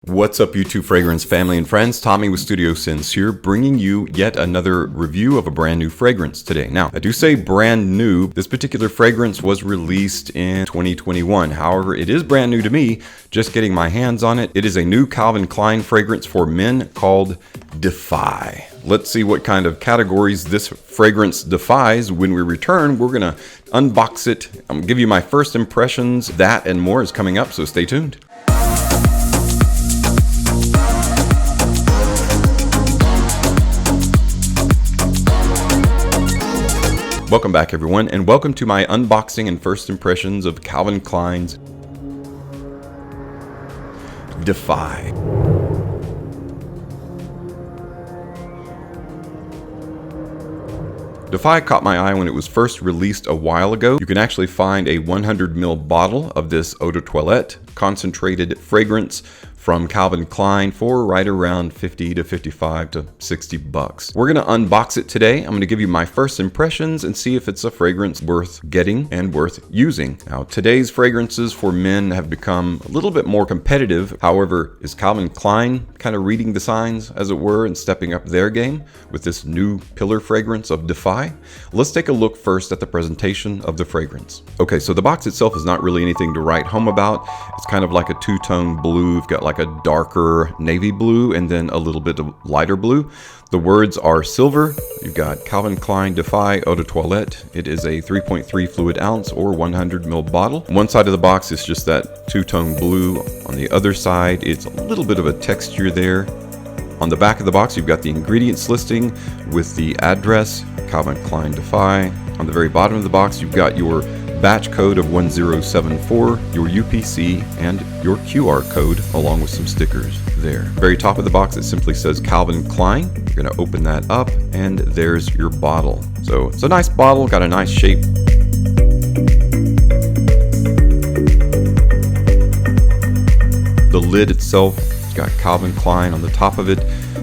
What's up, YouTube fragrance family and friends? Tommy with Studio Sense here, bringing you yet another review of a brand new fragrance today. Now, I do say brand new. This particular fragrance was released in 2021. However, it is brand new to me, just getting my hands on it. It is a new Calvin Klein fragrance for men called Defy. Let's see what kind of categories this fragrance defies. When we return, we're gonna unbox it. I'm gonna give you my first impressions. That and more is coming up, so stay tuned. Welcome back, everyone, and welcome to my unboxing and first impressions of Calvin Klein's Defy. Defy caught my eye when it was first released a while ago. You can actually find a 100 ml bottle of this eau de toilette concentrated fragrance from Calvin Klein for right around 50 to 55 to 60 bucks. We're gonna unbox it today. I'm gonna give you my first impressions and see if it's a fragrance worth getting and worth using. Now, today's fragrances for men have become a little bit more competitive. However, is Calvin Klein kind of reading the signs, as it were, and stepping up their game with this new pillar fragrance of Defy? Let's take a look first at the presentation of the fragrance. Okay, so the box itself is not really anything to write home about. It's kind of like a two-tone blue. You've got like a darker navy blue and then a little bit of lighter blue. The words are silver. You've got Calvin Klein Defy Eau de Toilette. It is a 3.3 fluid ounce or 100 ml bottle. One side of the box is just that two-tone blue. On the other side, it's a little bit of a texture there. On the back of the box, you've got the ingredients listing with the address, Calvin Klein Defy. On the very bottom of the box, you've got your batch code of 1074, your UPC, and your QR code, along with some stickers there. Very top of the box, it simply says Calvin Klein. You're gonna open that up, and there's your bottle. So it's a nice bottle, got a nice shape. The lid itself, it's got Calvin Klein on the top of it.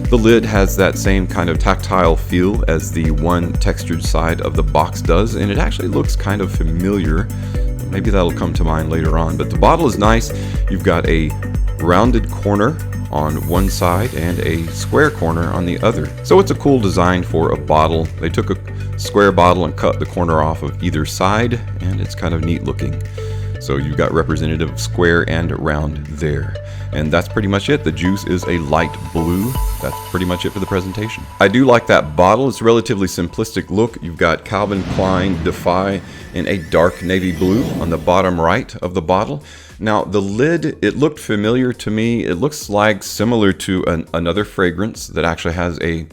The lid has that same kind of tactile feel as the one textured side of the box does, and it actually looks kind of familiar. Maybe that'll come to mind later on, but the bottle is nice. You've got a rounded corner on one side and a square corner on the other. So it's a cool design for a bottle. They took a square bottle and cut the corner off of either side, and it's kind of neat looking. So you've got representative square and round there. And that's pretty much it. The juice is a light blue. That's pretty much it for the presentation. I do like that bottle. It's a relatively simplistic look. You've got Calvin Klein Defy in a dark navy blue on the bottom right of the bottle. Now, the lid, it looked familiar to me. It looks like similar to another fragrance that actually has a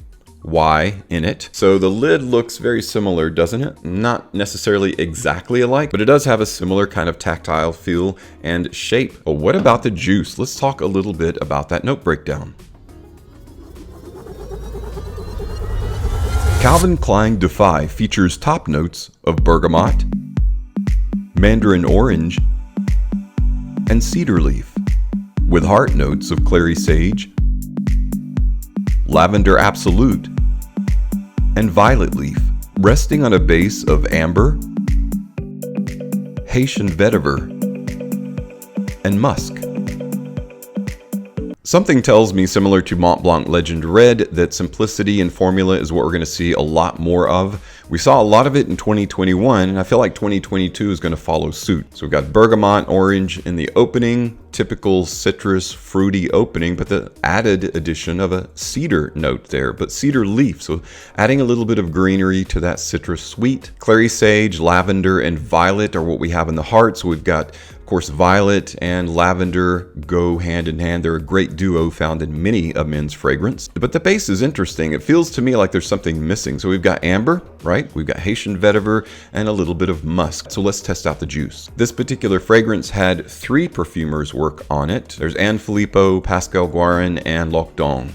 Y in it. So the lid looks very similar, doesn't it? Not necessarily exactly alike, but it does have a similar kind of tactile feel and shape. But what about the juice? Let's talk a little bit about that note breakdown. Calvin Klein Defy features top notes of bergamot, mandarin orange, and cedar leaf, with heart notes of clary sage, lavender absolute, and violet leaf, resting on a base of amber, Haitian vetiver, and musk. Something tells me, similar to Mont Blanc Legend Red, that simplicity and formula is what we're going to see a lot more of. We saw a lot of it in 2021, and I feel like 2022 is going to follow suit. So we've got bergamot orange in the opening, typical citrus fruity opening, but the added addition of a cedar note there, but cedar leaf. So adding a little bit of greenery to that citrus sweet. Clary sage, lavender, and violet are what we have in the heart. So we've got, of course, violet and lavender go hand in hand. They're a great duo found in many a men's fragrance. But the base is interesting. It feels to me like there's something missing. So we've got amber, right? We've got Haitian vetiver and a little bit of musk. So let's test out the juice. This particular fragrance had 3 perfumers work on it. There's Anne Filippo, Pascal Guarin, and Loc Dong.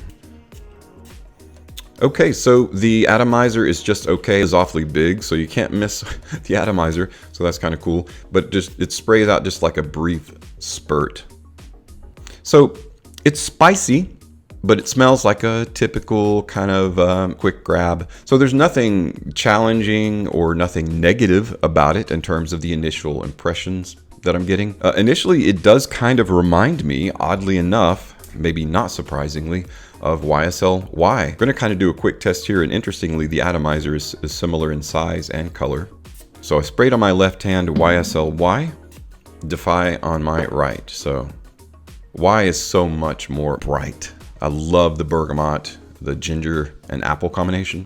Okay, so the atomizer is just okay. It's awfully big, so you can't miss the atomizer. So that's kind of cool. But just it sprays out just like a brief spurt. So it's spicy, but it smells like a typical kind of quick grab. So there's nothing challenging or nothing negative about it in terms of the initial impressions that I'm getting. Initially, it does kind of remind me, oddly enough, maybe not surprisingly, of YSL Y. I'm gonna kind of do a quick test here, and interestingly, the atomizer is similar in size and color. So I sprayed on my left hand YSL Y, Defy on my right. So Y is so much more bright. I love the bergamot, the ginger and apple combination.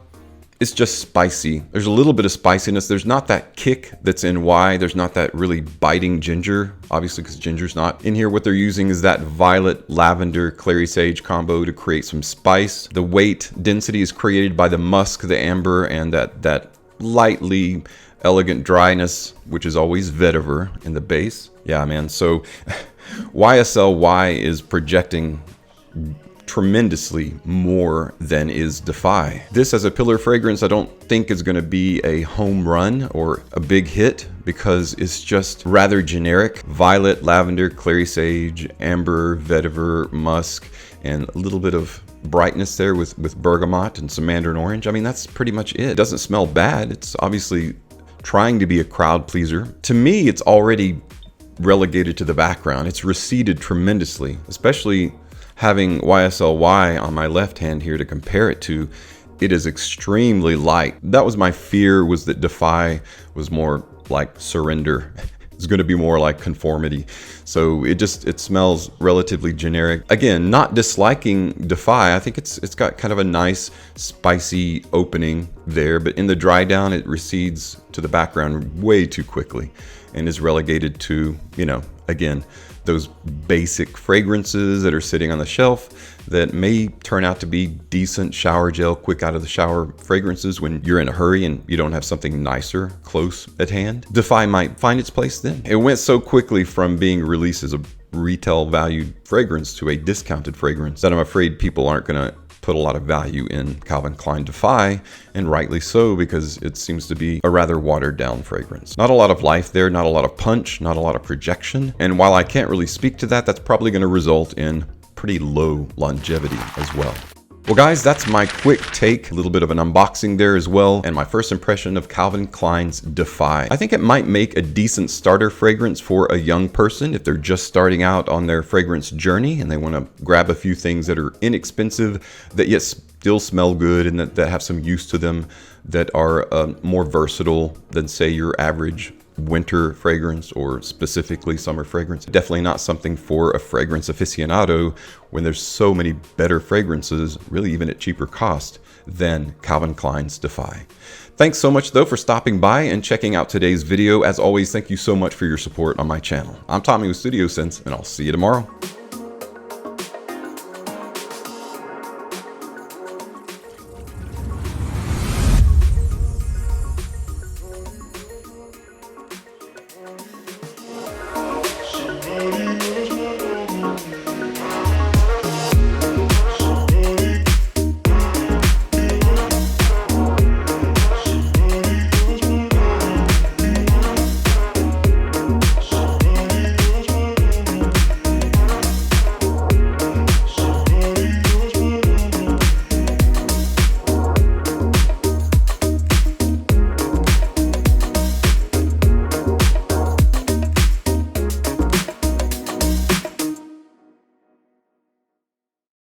It's just spicy. There's a little bit of spiciness. There's not that kick that's in Y. There's not that really biting ginger, obviously, because ginger's not in here. What they're using is that violet, lavender, clary sage combo to create some spice. The weight density is created by the musk, the amber, and that lightly elegant dryness, which is always vetiver in the base. Yeah, man. So YSL Y is projecting tremendously more than is Defy. This as a pillar fragrance, I don't think is going to be a home run or a big hit because it's just rather generic. Violet, lavender, clary sage, amber, vetiver, musk, and a little bit of brightness there with bergamot and some mandarin orange. I mean, that's pretty much it. It doesn't smell bad. It's obviously trying to be a crowd pleaser. To me, it's already relegated to the background. It's receded tremendously, especially having YSL Y on my left hand here to compare it to. It is extremely light. That was my fear, was that Defy was more like surrender. It's going to be more like conformity. So it smells relatively generic. Again, not disliking Defy. I think it's got kind of a nice spicy opening there, but in the dry down it recedes to the background way too quickly and is relegated to, you know, again, those basic fragrances that are sitting on the shelf that may turn out to be decent shower gel, quick out of the shower fragrances when you're in a hurry and you don't have something nicer close at hand. Defy might find its place then. It went so quickly from being released as a retail valued fragrance to a discounted fragrance that I'm afraid people aren't gonna put a lot of value in Calvin Klein Defy, and rightly so, because it seems to be a rather watered down fragrance. Not a lot of life there, not a lot of punch, not a lot of projection. And while I can't really speak to that, that's probably going to result in pretty low longevity as well. Well guys, that's my quick take, a little bit of an unboxing there as well, and my first impression of Calvin Klein's Defy. I think it might make a decent starter fragrance for a young person if they're just starting out on their fragrance journey and they want to grab a few things that are inexpensive that yet still smell good and that have some use to them, that are more versatile than say your average winter fragrance or specifically summer fragrance. Definitely not something for a fragrance aficionado when there's so many better fragrances, really even at cheaper cost, than Calvin Klein's Defy. Thanks so much though for stopping by and checking out today's video. As always, thank you so much for your support on my channel. I'm Tommy with Studio Sense, and I'll see you tomorrow.